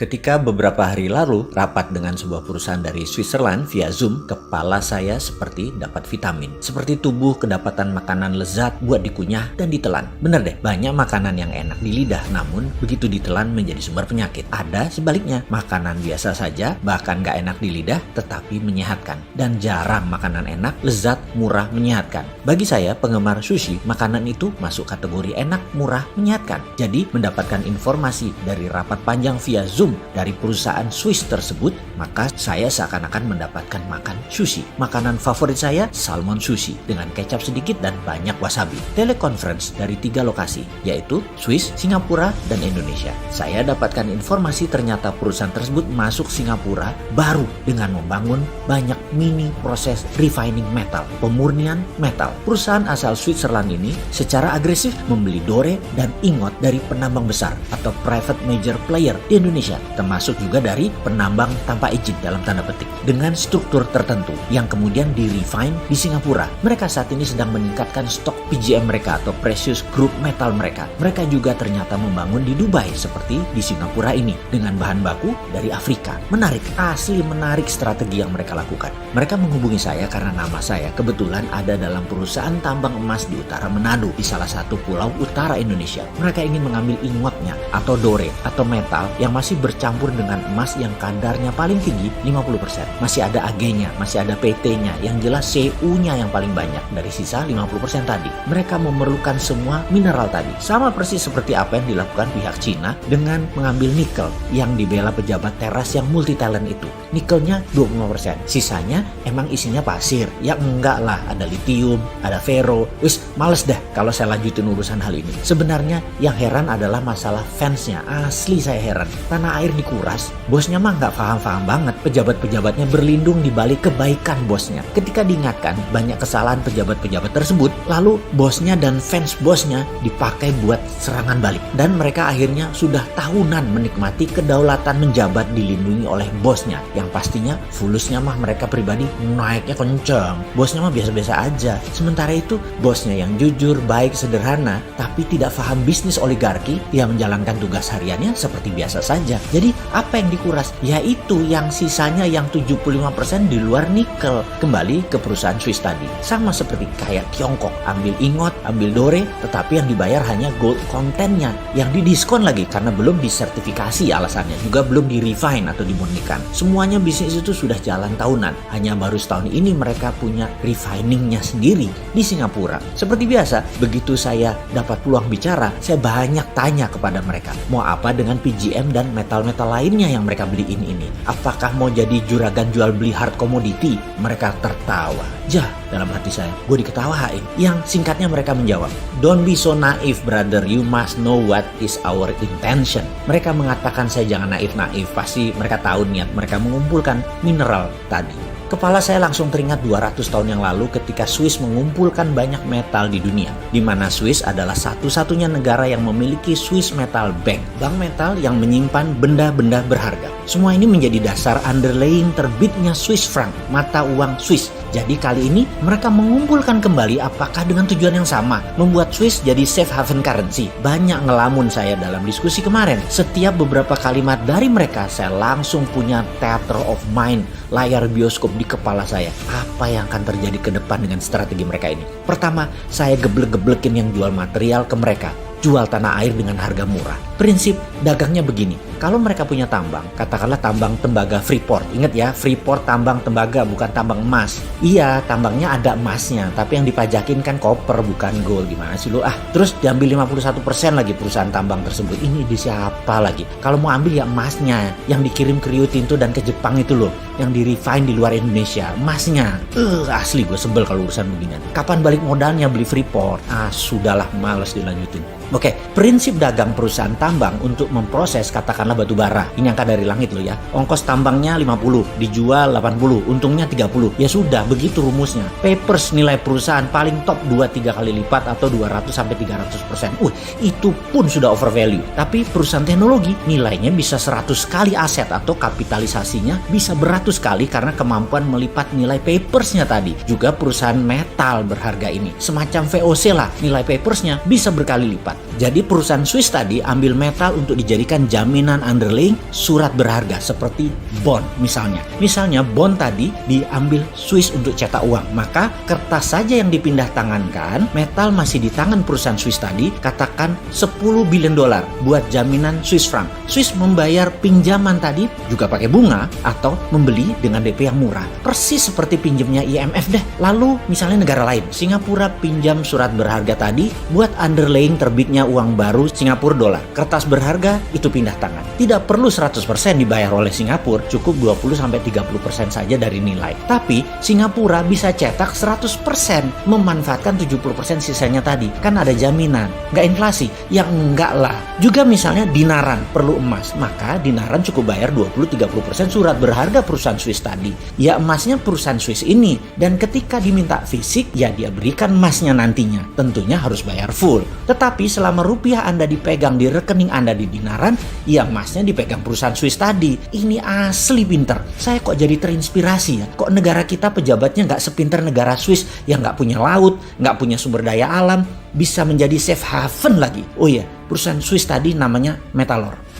Ketika beberapa hari lalu rapat dengan sebuah perusahaan dari Switzerland via Zoom, kepala saya seperti dapat vitamin. Seperti tubuh kedapatan makanan lezat buat dikunyah dan ditelan. Bener deh, banyak makanan yang enak di lidah, namun begitu ditelan menjadi sumber penyakit. Ada sebaliknya, makanan biasa saja, bahkan gak enak di lidah, tetapi menyehatkan. Dan jarang makanan enak, lezat, murah, menyehatkan. Bagi saya, penggemar sushi, makanan itu masuk kategori enak, murah, menyehatkan. Jadi, mendapatkan informasi dari rapat panjang via Zoom dari perusahaan Swiss tersebut, maka saya seakan-akan mendapatkan makan sushi. Makanan favorit saya, salmon sushi dengan kecap sedikit dan banyak wasabi. Teleconference dari 3 lokasi, yaitu Swiss, Singapura, dan Indonesia. Saya dapatkan informasi ternyata perusahaan tersebut masuk Singapura baru dengan membangun banyak mini proses refining metal, pemurnian metal. Perusahaan asal Switzerland ini secara agresif membeli dore dan ingot dari penambang besar atau private major player di Indonesia, termasuk juga dari penambang tanpa izin dalam tanda petik, dengan struktur tertentu yang kemudian di-refine di Singapura. Mereka saat ini sedang meningkatkan stok PGM mereka atau precious group metal mereka. Mereka juga ternyata membangun di Dubai seperti di Singapura ini dengan bahan baku dari Afrika. Menarik, asli menarik strategi yang mereka lakukan. Mereka menghubungi saya karena nama saya kebetulan ada dalam perusahaan tambang emas di utara Manado, di salah satu pulau utara Indonesia. Mereka ingin mengambil ingotnya atau dore atau metal yang masih bercampur dengan emas yang kadarnya paling tinggi 50%. Masih ada AG-nya, masih ada PT-nya, yang jelas CU-nya yang paling banyak dari sisa 50% tadi. Mereka memerlukan semua mineral tadi. Sama persis seperti apa yang dilakukan pihak Cina dengan mengambil nikel yang dibela pejabat teras yang multi talent itu. Nikelnya 25%. Sisanya emang isinya pasir. Ya enggak lah, ada litium, ada ferro. Wis, males dah kalau saya lanjutin urusan hal ini. Sebenarnya yang heran adalah masalah fansnya. Asli saya heran. Tanah air dikuras, bosnya mah nggak paham-paham banget. Pejabat-pejabatnya berlindung di balik kebaikan bosnya. Ketika diingatkan banyak kesalahan pejabat-pejabat tersebut, lalu bosnya dan fans bosnya dipakai buat serangan balik. Dan mereka akhirnya sudah tahunan menikmati kedaulatan menjabat dilindungi oleh bosnya. Yang pastinya fulusnya mah mereka pribadi naiknya kenceng. Bosnya mah biasa-biasa aja. Sementara itu bosnya yang jujur, baik, sederhana, tapi tidak paham bisnis oligarki, yang menjalankan tugas hariannya seperti biasa saja. Jadi apa yang dikuras? Yaitu yang sisanya yang 75% di luar nikel. Kembali ke perusahaan Swiss tadi. Sama seperti kayak Tiongkok. Ambil ingot, ambil dore, tetapi yang dibayar hanya gold contentnya. Yang didiskon lagi karena belum disertifikasi alasannya. Juga belum di-refine atau dimurnikan. Semuanya bisnis itu sudah jalan tahunan. Hanya baru setahun ini mereka punya refiningnya sendiri di Singapura. Seperti biasa, begitu saya dapat peluang bicara, saya banyak tanya kepada mereka. Mau apa dengan PGM dan metal-metal lainnya yang mereka beliin ini? Apakah mau jadi juragan jual beli hard commodity? Mereka tertawa. Jah, dalam hati saya, gue diketawain. Yang singkatnya mereka menjawab, "Don't be so naive, brother. You must know what is our intention." Mereka mengatakan saya jangan naif-naif. Pasti mereka tahu niat mereka mengumpulkan mineral tadi. Kepala saya langsung teringat 200 tahun yang lalu ketika Swiss mengumpulkan banyak metal di dunia, di mana Swiss adalah satu-satunya negara yang memiliki Swiss Metal Bank, bank metal yang menyimpan benda-benda berharga. Semua ini menjadi dasar underlying terbitnya Swiss franc, mata uang Swiss. Jadi kali ini mereka mengumpulkan kembali, apakah dengan tujuan yang sama, membuat Swiss jadi safe haven currency. Banyak ngelamun saya dalam diskusi kemarin. Setiap beberapa kalimat dari mereka, saya langsung punya theater of mind, layar bioskop di kepala saya. Apa yang akan terjadi ke depan dengan strategi mereka ini? Pertama, saya geblek-geblekin yang jual material ke mereka. Jual tanah air dengan harga murah. Prinsip dagangnya begini, kalau mereka punya tambang, katakanlah tambang tembaga Freeport. Ingat ya, Freeport tambang tembaga, bukan tambang emas. Iya, tambangnya ada emasnya, tapi yang dipajakin kan koper, bukan gold. Gimana sih lu? Terus diambil 51% lagi perusahaan tambang tersebut. Ini di siapa lagi? Kalau mau ambil ya emasnya, yang dikirim ke Rio Tinto dan ke Jepang itu loh, yang di-refine di luar Indonesia, emasnya. Asli gue sebel kalau urusan beginian. Kapan balik modalnya beli Freeport? Sudahlah, males dilanjutin. Oke, prinsip dagang perusahaan tambang untuk memproses katakanlah batu bara. Ini angka dari langit loh ya. Ongkos tambangnya 50, dijual 80, untungnya 30. Ya sudah, begitu rumusnya. Papers nilai perusahaan paling top 2-3 kali lipat atau 200-300%. Itu pun sudah over value. Tapi perusahaan teknologi nilainya bisa 100 kali aset atau kapitalisasinya bisa beratus kali karena kemampuan melipat nilai papersnya tadi. Juga perusahaan metal berharga ini. Semacam VOC lah, nilai papersnya bisa berkali lipat. Jadi perusahaan Swiss tadi ambil metal untuk dijadikan jaminan dengan underlying surat berharga seperti bond misalnya. Misalnya bond tadi diambil Swiss untuk cetak uang, maka kertas saja yang dipindah tangankan, metal masih di tangan perusahaan Swiss tadi, katakan 10 billion dolar buat jaminan Swiss franc. Swiss membayar pinjaman tadi juga pakai bunga atau membeli dengan DP yang murah. Persis seperti pinjamnya IMF deh. Lalu misalnya negara lain, Singapura pinjam surat berharga tadi buat underlying terbitnya uang baru Singapura dolar. Kertas berharga itu pindah tangan. Tidak perlu 100% dibayar oleh Singapura, cukup 20-30% saja dari nilai. Tapi Singapura bisa cetak 100%, memanfaatkan 70% sisanya tadi. Kan ada jaminan, nggak inflasi. Ya enggak lah. Juga misalnya dinaran perlu emas, maka dinaran cukup bayar 20-30% surat berharga perusahaan Swiss tadi. Ya emasnya perusahaan Swiss ini, dan ketika diminta fisik, ya dia berikan emasnya nantinya. Tentunya harus bayar full. Tetapi selama rupiah Anda dipegang di rekening Anda di dinaran, ya emasnya dipegang perusahaan Swiss tadi. Ini asli pinter. Saya kok jadi terinspirasi ya. Kok negara kita pejabatnya nggak sepinter negara Swiss yang nggak punya laut, nggak punya sumber daya alam, bisa menjadi safe haven lagi. Oh iya, perusahaan Swiss tadi namanya Metalor.